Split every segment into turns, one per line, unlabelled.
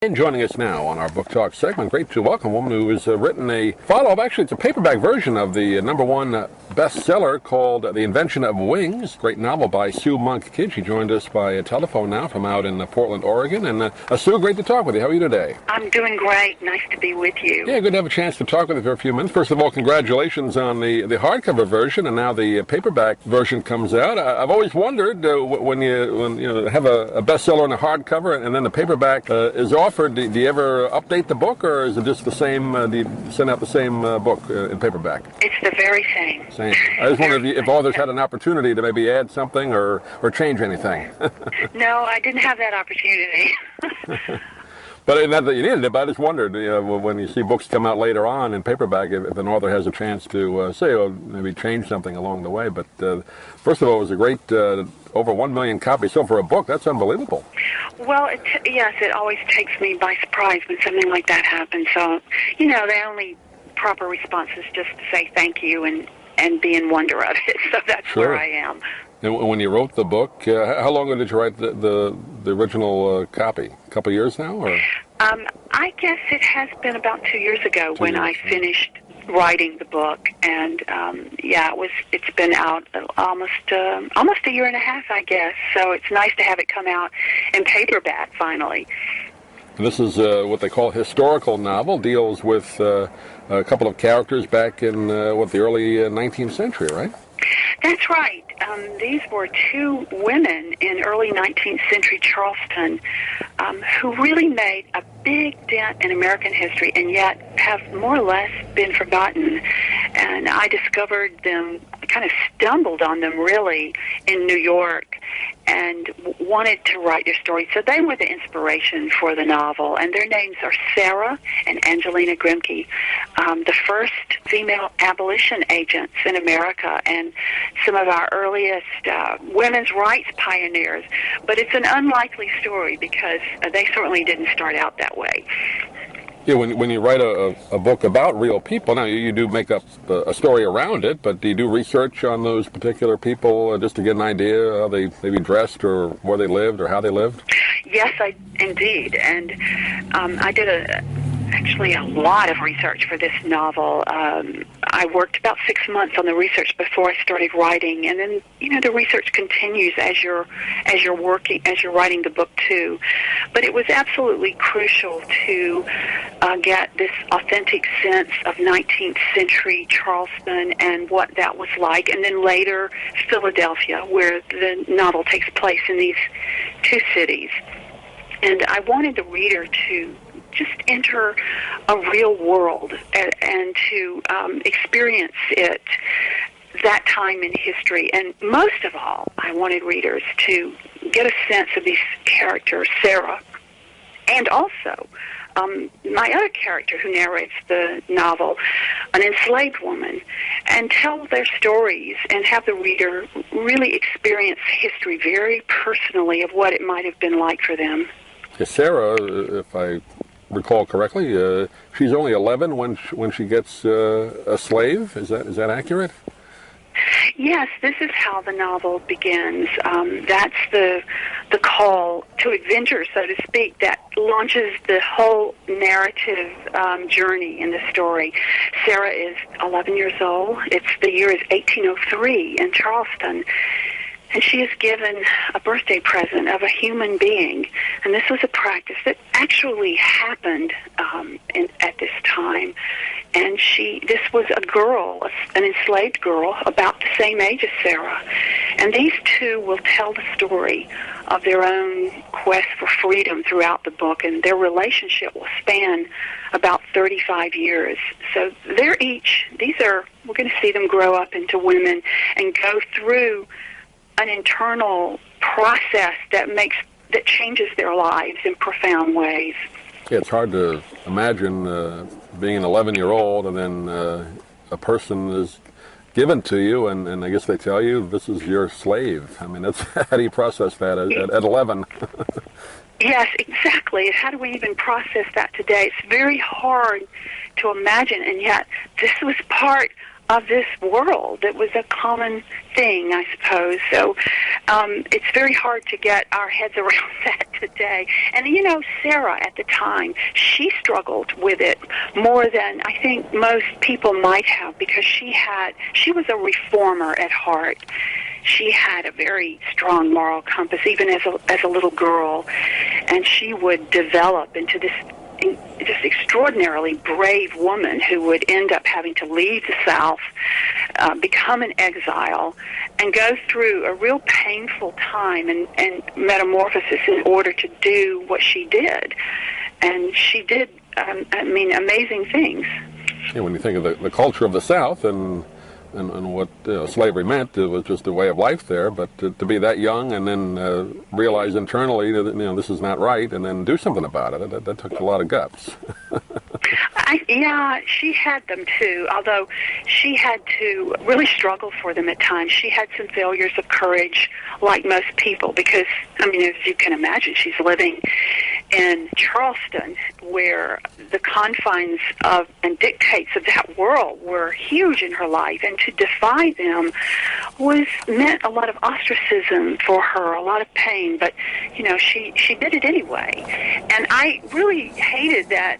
And joining us now on our Book Talk segment, great to welcome a woman who has written a follow-up. Actually, it's a paperback version of the #1 bestseller called The Invention of Wings, great novel by Sue Monk Kidd. She joined us by telephone now from out in Portland, Oregon. And Sue, great to talk with you. How are you today?
I'm doing great. Nice to be with you.
Yeah, good to have a chance to talk with you for a few minutes. First of all, congratulations on the hardcover version, and now the paperback version comes out. I've always wondered when you have a bestseller on the hardcover and then the paperback is offered. Do you ever update the book, or is it just the same? Do you send out the same book in paperback?
It's the very same.
Same. I just wondered if authors had an opportunity to maybe add something or change anything.
No, I didn't have that opportunity.
But not that you needed it, but I just wondered, when you see books come out later on in paperback, if an author has a chance to maybe change something along the way. But first of all, it was a great, over 1 million copies sold for a book. That's unbelievable.
Well, yes, it always takes me by surprise when something like that happens. So, the only proper response is just to say thank you and be in wonder of it. So that's
Sure.
where I am.
And when you wrote the book, how long ago did you write the original copy? A couple of years now, or?
I guess it has been about 2 years ago when I finished writing the book, and it's been out almost a year and a half, I guess. So it's nice to have it come out in paperback finally.
This is what they call a historical novel. Deals with a couple of characters back in the early 19th century, right?
That's right. These were two women in early 19th century Charleston who really made a big dent in American history and yet have more or less been forgotten. And I discovered them, kind of stumbled on them really in New York and wanted to write their story. So they were the inspiration for the novel, and their names are Sarah and Angelina Grimke, the first female abolition agents in America and some of our earliest women's rights pioneers. But it's an unlikely story because they certainly didn't start out that way.
Yeah, when you write a book about real people, now you do make up a story around it, but do you do research on those particular people just to get an idea how they maybe dressed or where they lived or how they lived?
Yes, indeed. And I did actually a lot of research for this novel. I worked about 6 months on the research before I started writing, and then the research continues as you're writing the book too. But it was absolutely crucial to get this authentic sense of 19th century Charleston and what that was like, and then later Philadelphia, where the novel takes place in these two cities. And I wanted the reader to just enter a real world and to experience it, that time in history. And most of all, I wanted readers to get a sense of these characters, Sarah, and also my other character who narrates the novel, an enslaved woman, and tell their stories and have the reader really experience history very personally of what it might have been like for them.
Yeah, Sarah, if I recall correctly, she's only 11 when she gets a slave. Is that accurate?
Yes, this is how the novel begins. That's the call to adventure, so to speak, that launches the whole narrative journey in the story. Sarah is 11 years old. The year is 1803 in Charleston. And she is given a birthday present of a human being. And this was a practice that actually happened at this time. And this was a girl, an enslaved girl, about the same age as Sarah. And these two will tell the story of their own quest for freedom throughout the book. And their relationship will span about 35 years. So we're going to see them grow up into women and go through an internal process that changes their lives in profound ways.
Yeah, it's hard to imagine being an 11-year-old and then a person is given to you, and I guess they tell you this is your slave. I mean, how do you process that at 11?
Yes, exactly. How do we even process that today? It's very hard to imagine, and yet this was part of this world. It was a common thing, I suppose. So it's very hard to get our heads around that today. And, you know, Sarah at the time, she struggled with it more than I think most people might have, because she was a reformer at heart. She had a very strong moral compass, even as a little girl, and she would develop into this extraordinarily brave woman who would end up having to leave the South, become an exile, and go through a real painful time and metamorphosis in order to do what she did. And she did, amazing things.
Yeah, when you think of the culture of the South and what slavery meant, it was just a way of life there. But to be that young and then realize internally that this is not right, and then do something about it, that took a lot of guts.
Yeah, she had them too, although she had to really struggle for them at times. She had some failures of courage, like most people, because, as you can imagine, she's living in Charleston, where the confines of and dictates of that world were huge in her life, and to defy them meant a lot of ostracism for her, a lot of pain, but, she did it anyway. And I really hated that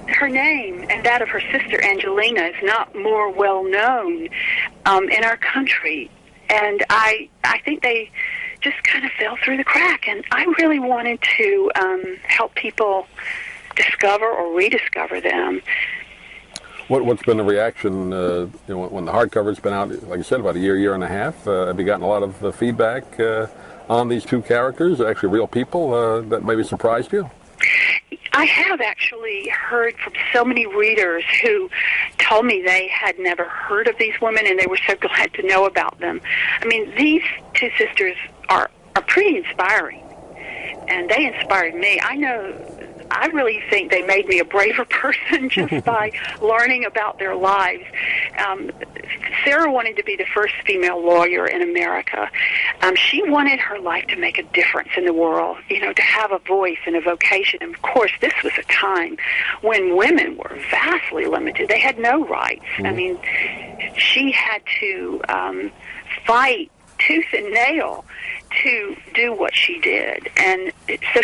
her name and that of her sister Angelina is not more well known in our country, and I think they just kind of fell through the crack. And I really wanted to help people discover or rediscover them.
What's been the reaction when the hardcover's been out, like you said, about a year and a half? Have you gotten a lot of feedback on these two characters, actually real people, that maybe surprised you?
I have actually heard from so many readers who told me they had never heard of these women, and they were so glad to know about them. These two sisters are pretty inspiring, and they inspired me. I really think they made me a braver person just by learning about their lives. Sarah wanted to be the first female lawyer in America. She wanted her life to make a difference in the world, to have a voice and a vocation. And, of course, this was a time when women were vastly limited. They had no rights. Mm-hmm. She had to fight tooth and nail to do what she did. And so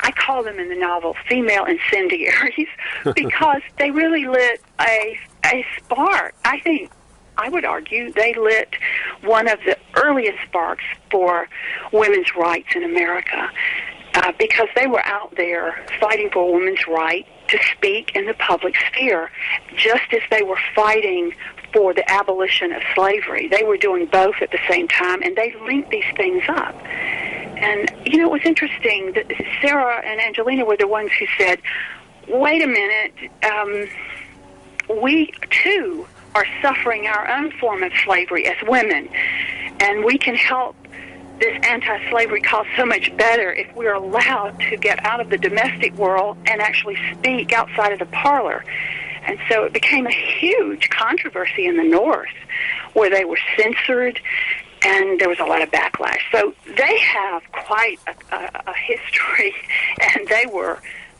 I call them in the novel female incendiaries because they really lit a spark. I would argue they lit one of the earliest sparks for women's rights in America, because they were out there fighting for a woman's right to speak in the public sphere, just as they were fighting for the abolition of slavery. They were doing both at the same time, and they linked these things up. And, it was interesting that Sarah and Angelina were the ones who said, wait a minute, we, too, are suffering our own form of slavery as women, and we can help this anti-slavery cause so much better if we're allowed to get out of the domestic world and actually speak outside of the parlor. And so it became a huge controversy in the North, where they were censored, and there was a lot of backlash. So they have quite a history, and they were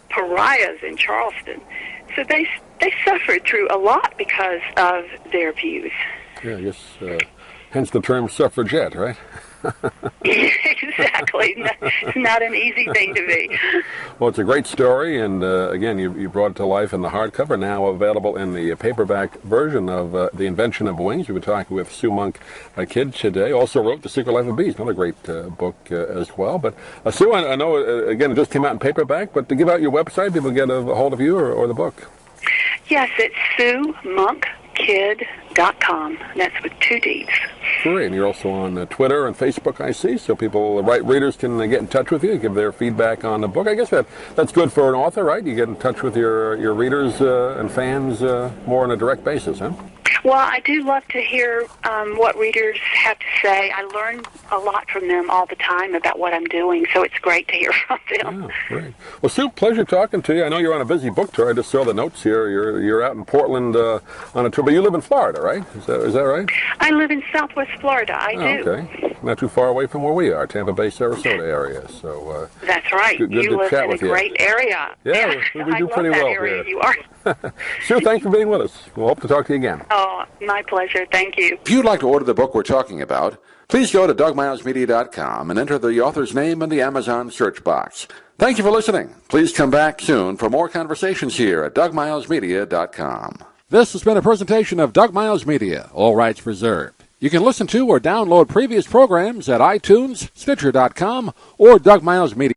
pariahs in Charleston. So they suffered through a lot because of their views.
Yeah, I guess hence the term suffragette, right?
Exactly. It's not an easy thing to be.
Well, it's a great story, and again, you brought it to life in the hardcover, now available in the paperback version of The Invention of Wings. We've been talking with Sue Monk Kidd today. Also wrote The Secret Life of Bees, another great book as well. But Sue, I know, again, it just came out in paperback, but to give out your website, people get a hold of you or the book.
Yes, it's SueMonkKidd.com. That's with 2 Ds.
Great, and you're also on Twitter and Facebook, I see, so people, readers can get in touch with you, give their feedback on the book. I guess that's good for an author, right? You get in touch with your readers and fans more on a direct basis, huh?
Well, I do love to hear what readers have to say. I learn a lot from them all the time about what I'm doing, so it's great to hear from them.
Yeah, great. Well, Sue, pleasure talking to you. I know you're on a busy book tour. I just saw the notes here. You're out in Portland on a tour, but you live in Florida, right? Is that right?
I live in Southwest Florida. I do.
Okay. not too far away from where we are, Tampa Bay, Sarasota area. So
that's right.
Good
you
to
live
chat
in a
with you.
great area.
Yeah, we do pretty
I love that
well
area
here.
you are.
Sue, thanks for being with us. We'll hope to talk to you again.
Oh, my pleasure. Thank you.
If you'd like to order the book we're talking about, please go to DougMilesMedia.com and enter the author's name in the Amazon search box. Thank you for listening. Please come back soon for more conversations here at DougMilesMedia.com. This has been a presentation of Doug Miles Media, all rights reserved. You can listen to or download previous programs at iTunes, Stitcher.com, or Doug Miles Media.